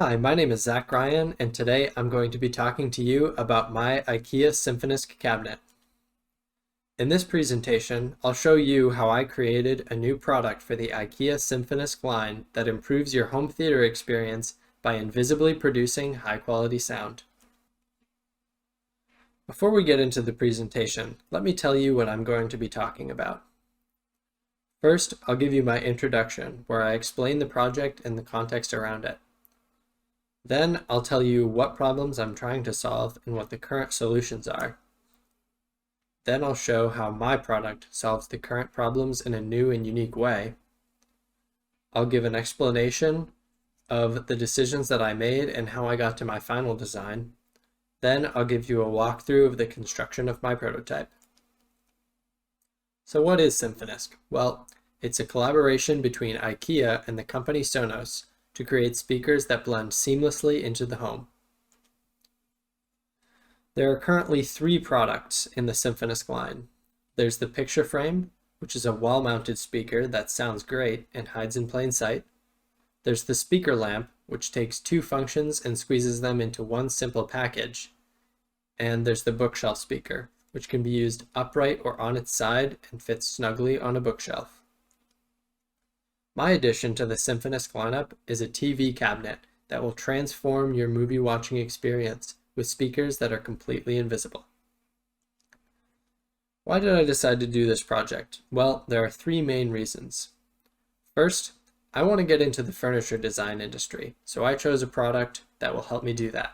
Hi, my name is Zach Ryan, and today I'm going to be talking to you about my IKEA Symphonisk cabinet. In this presentation, I'll show you how I created a new product for the IKEA Symphonisk line that improves your home theater experience by invisibly producing high-quality sound. Before we get into the presentation, let me tell you what I'm going to be talking about. First, I'll give you my introduction, where I explain the project and the context around it. Then I'll tell you what problems I'm trying to solve and what the current solutions are. Then I'll show how my product solves the current problems in a new and unique way. I'll give an explanation of the decisions that I made and how I got to my final design. Then I'll give you a walkthrough of the construction of my prototype. So what is Symphonisk? Well, it's a collaboration between IKEA and the company Sonos to create speakers that blend seamlessly into the home. There are currently 3 products in the Symphonisk line. There's the picture frame, which is a wall-mounted speaker that sounds great and hides in plain sight. There's the speaker lamp, which takes 2 functions and squeezes them into one simple package. And there's the bookshelf speaker, which can be used upright or on its side and fits snugly on a bookshelf. My addition to the Symphonisk lineup is a TV cabinet that will transform your movie watching experience with speakers that are completely invisible. Why did I decide to do this project? Well, there are 3 main reasons. First, I want to get into the furniture design industry, so I chose a product that will help me do that.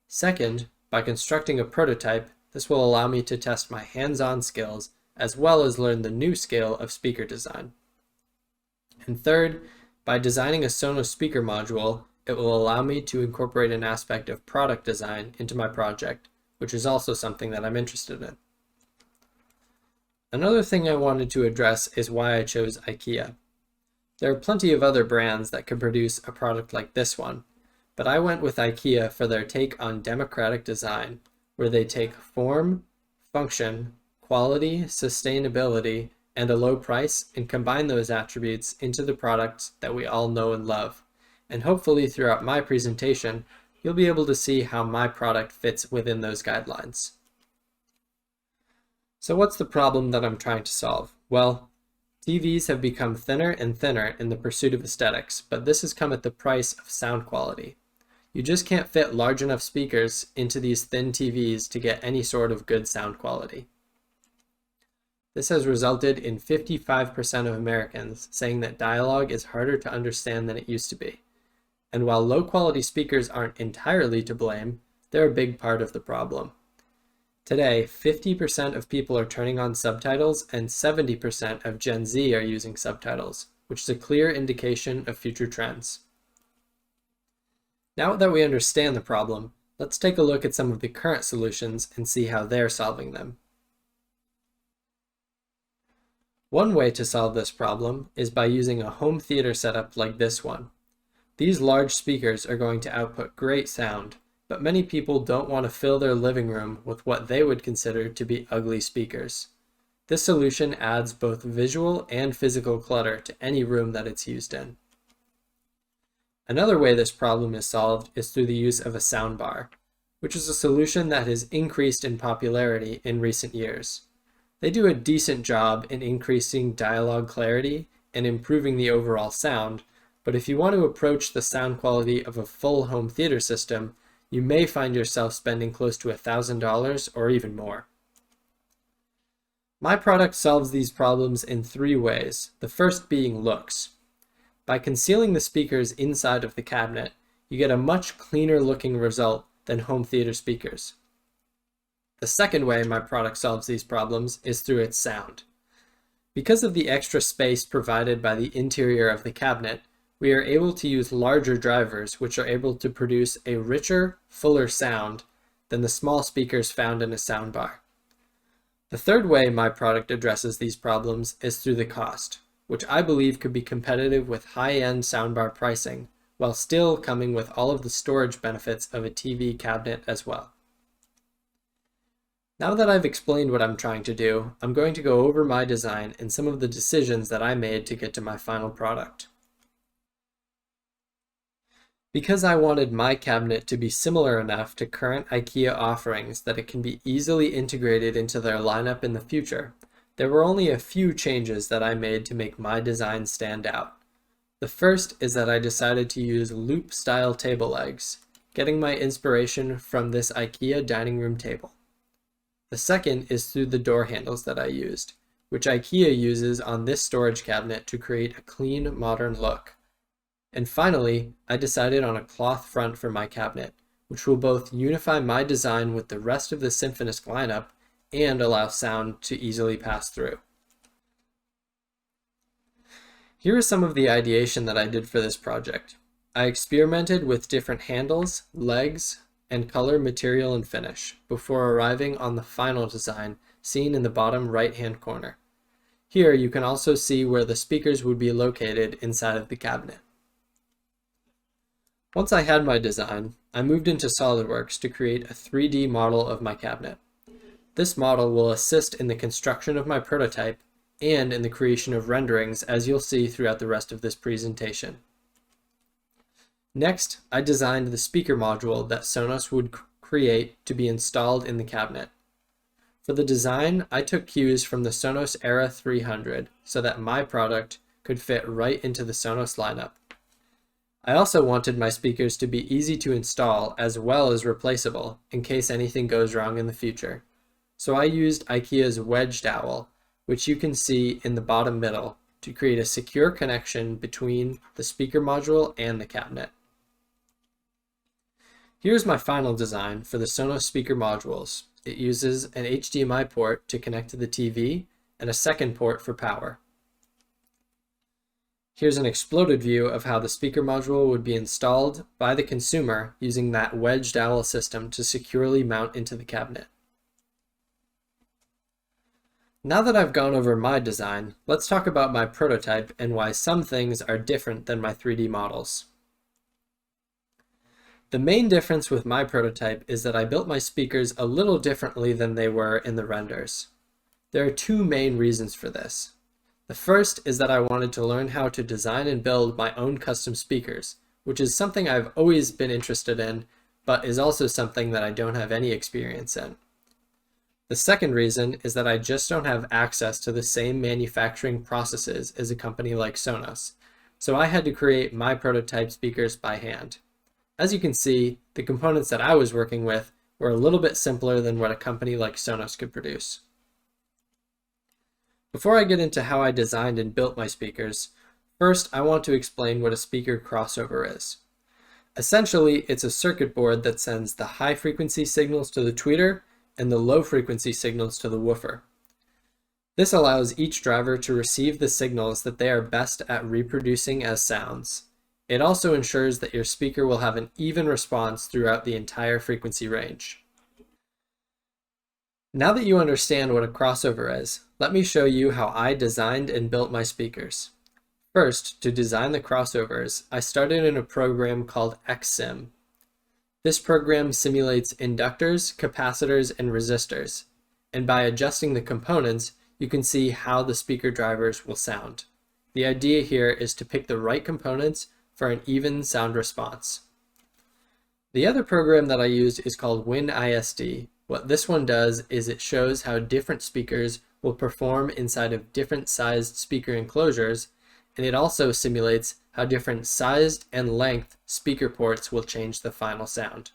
Second, by constructing a prototype, this will allow me to test my hands-on skills as well as learn the new skill of speaker design. And third, by designing a Sonos speaker module, it will allow me to incorporate an aspect of product design into my project, which is also something that I'm interested in. Another thing I wanted to address is why I chose IKEA. There are plenty of other brands that could produce a product like this one, but I went with IKEA for their take on democratic design, where they take form, function, quality, sustainability, and a low price and combine those attributes into the products that we all know and love. And hopefully throughout my presentation, you'll be able to see how my product fits within those guidelines. So what's the problem that I'm trying to solve? Well, TVs have become thinner and thinner in the pursuit of aesthetics, but this has come at the price of sound quality. You just can't fit large enough speakers into these thin TVs to get any sort of good sound quality. This has resulted in 55% of Americans saying that dialogue is harder to understand than it used to be. And while low-quality speakers aren't entirely to blame, they're a big part of the problem. Today, 50% of people are turning on subtitles and 70% of Gen Z are using subtitles, which is a clear indication of future trends. Now that we understand the problem, let's take a look at some of the current solutions and see how they're solving them. One way to solve this problem is by using a home theater setup like this one. These large speakers are going to output great sound, but many people don't want to fill their living room with what they would consider to be ugly speakers. This solution adds both visual and physical clutter to any room that it's used in. Another way this problem is solved is through the use of a soundbar, which is a solution that has increased in popularity in recent years. They do a decent job in increasing dialogue clarity and improving the overall sound, but if you want to approach the sound quality of a full home theater system, you may find yourself spending close to $1,000 or even more. My product solves these problems in 3 ways, the first being looks. By concealing the speakers inside of the cabinet, you get a much cleaner looking result than home theater speakers. The second way my product solves these problems is through its sound. Because of the extra space provided by the interior of the cabinet, we are able to use larger drivers which are able to produce a richer, fuller sound than the small speakers found in a soundbar. The third way my product addresses these problems is through the cost, which I believe could be competitive with high-end soundbar pricing, while still coming with all of the storage benefits of a TV cabinet as well. Now that I've explained what I'm trying to do, I'm going to go over my design and some of the decisions that I made to get to my final product. Because I wanted my cabinet to be similar enough to current IKEA offerings that it can be easily integrated into their lineup in the future, there were only a few changes that I made to make my design stand out. The first is that I decided to use loop-style table legs, getting my inspiration from this IKEA dining room table. The second is through the door handles that I used, which IKEA uses on this storage cabinet to create a clean, modern look. And finally, I decided on a cloth front for my cabinet, which will both unify my design with the rest of the Symphonisk lineup and allow sound to easily pass through. Here is some of the ideation that I did for this project. I experimented with different handles, legs, and color, material, and finish before arriving on the final design seen in the bottom right-hand corner. Here you can also see where the speakers would be located inside of the cabinet. Once I had my design, I moved into SolidWorks to create a 3D model of my cabinet. This model will assist in the construction of my prototype and in the creation of renderings, as you'll see throughout the rest of this presentation. Next, I designed the speaker module that Sonos would create to be installed in the cabinet. For the design, I took cues from the Sonos Era 300 so that my product could fit right into the Sonos lineup. I also wanted my speakers to be easy to install as well as replaceable in case anything goes wrong in the future. So I used IKEA's wedge dowel, which you can see in the bottom middle, to create a secure connection between the speaker module and the cabinet. Here's my final design for the Sonos speaker modules. It uses an HDMI port to connect to the TV and a second port for power. Here's an exploded view of how the speaker module would be installed by the consumer using that wedge dowel system to securely mount into the cabinet. Now that I've gone over my design, let's talk about my prototype and why some things are different than my 3D models. The main difference with my prototype is that I built my speakers a little differently than they were in the renders. There are two main reasons for this. The first is that I wanted to learn how to design and build my own custom speakers, which is something I've always been interested in, but is also something that I don't have any experience in. The second reason is that I just don't have access to the same manufacturing processes as a company like Sonos, so I had to create my prototype speakers by hand. As you can see, the components that I was working with were a little bit simpler than what a company like Sonos could produce. Before I get into how I designed and built my speakers, first I want to explain what a speaker crossover is. Essentially, it's a circuit board that sends the high frequency signals to the tweeter and the low frequency signals to the woofer. This allows each driver to receive the signals that they are best at reproducing as sounds. It also ensures that your speaker will have an even response throughout the entire frequency range. Now that you understand what a crossover is, let me show you how I designed and built my speakers. First, to design the crossovers, I started in a program called XSim. This program simulates inductors, capacitors, and resistors, and by adjusting the components, you can see how the speaker drivers will sound. The idea here is to pick the right components for an even sound response. The other program that I used is called WinISD. What this one does is it shows how different speakers will perform inside of different sized speaker enclosures, and it also simulates how different sized and length speaker ports will change the final sound.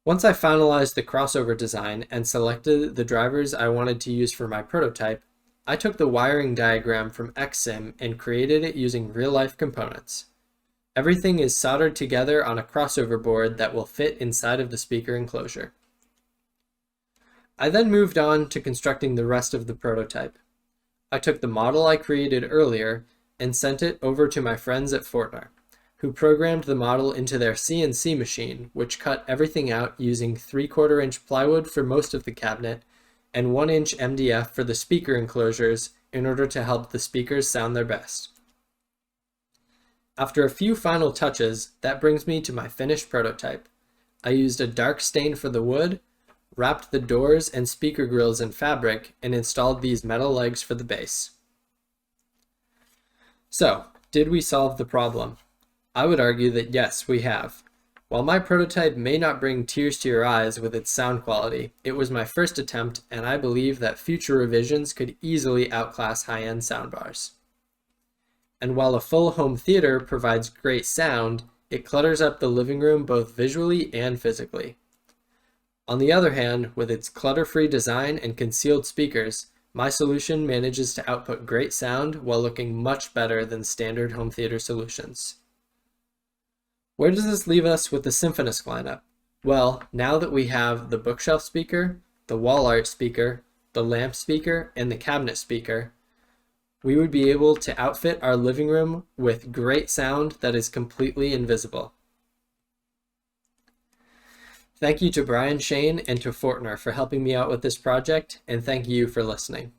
Once I finalized the crossover design and selected the drivers I wanted to use for my prototype, I took the wiring diagram from XSim and created it using real-life components. Everything is soldered together on a crossover board that will fit inside of the speaker enclosure. I then moved on to constructing the rest of the prototype. I took the model I created earlier and sent it over to my friends at Fortner, who programmed the model into their CNC machine, which cut everything out using 3/4 inch plywood for most of the cabinet and 1 inch MDF for the speaker enclosures in order to help the speakers sound their best. After a few final touches, that brings me to my finished prototype. I used a dark stain for the wood, wrapped the doors and speaker grills in fabric, and installed these metal legs for the base. So, did we solve the problem? I would argue that yes, we have. While my prototype may not bring tears to your eyes with its sound quality, it was my first attempt, and I believe that future revisions could easily outclass high-end soundbars. And while a full home theater provides great sound, it clutters up the living room both visually and physically. On the other hand, with its clutter-free design and concealed speakers, my solution manages to output great sound while looking much better than standard home theater solutions. Where does this leave us with the Symphonisk lineup? Well, now that we have the bookshelf speaker, the wall art speaker, the lamp speaker, and the cabinet speaker, we would be able to outfit our living room with great sound that is completely invisible. Thank you to Brian, Shane, and to Fortner for helping me out with this project, and thank you for listening.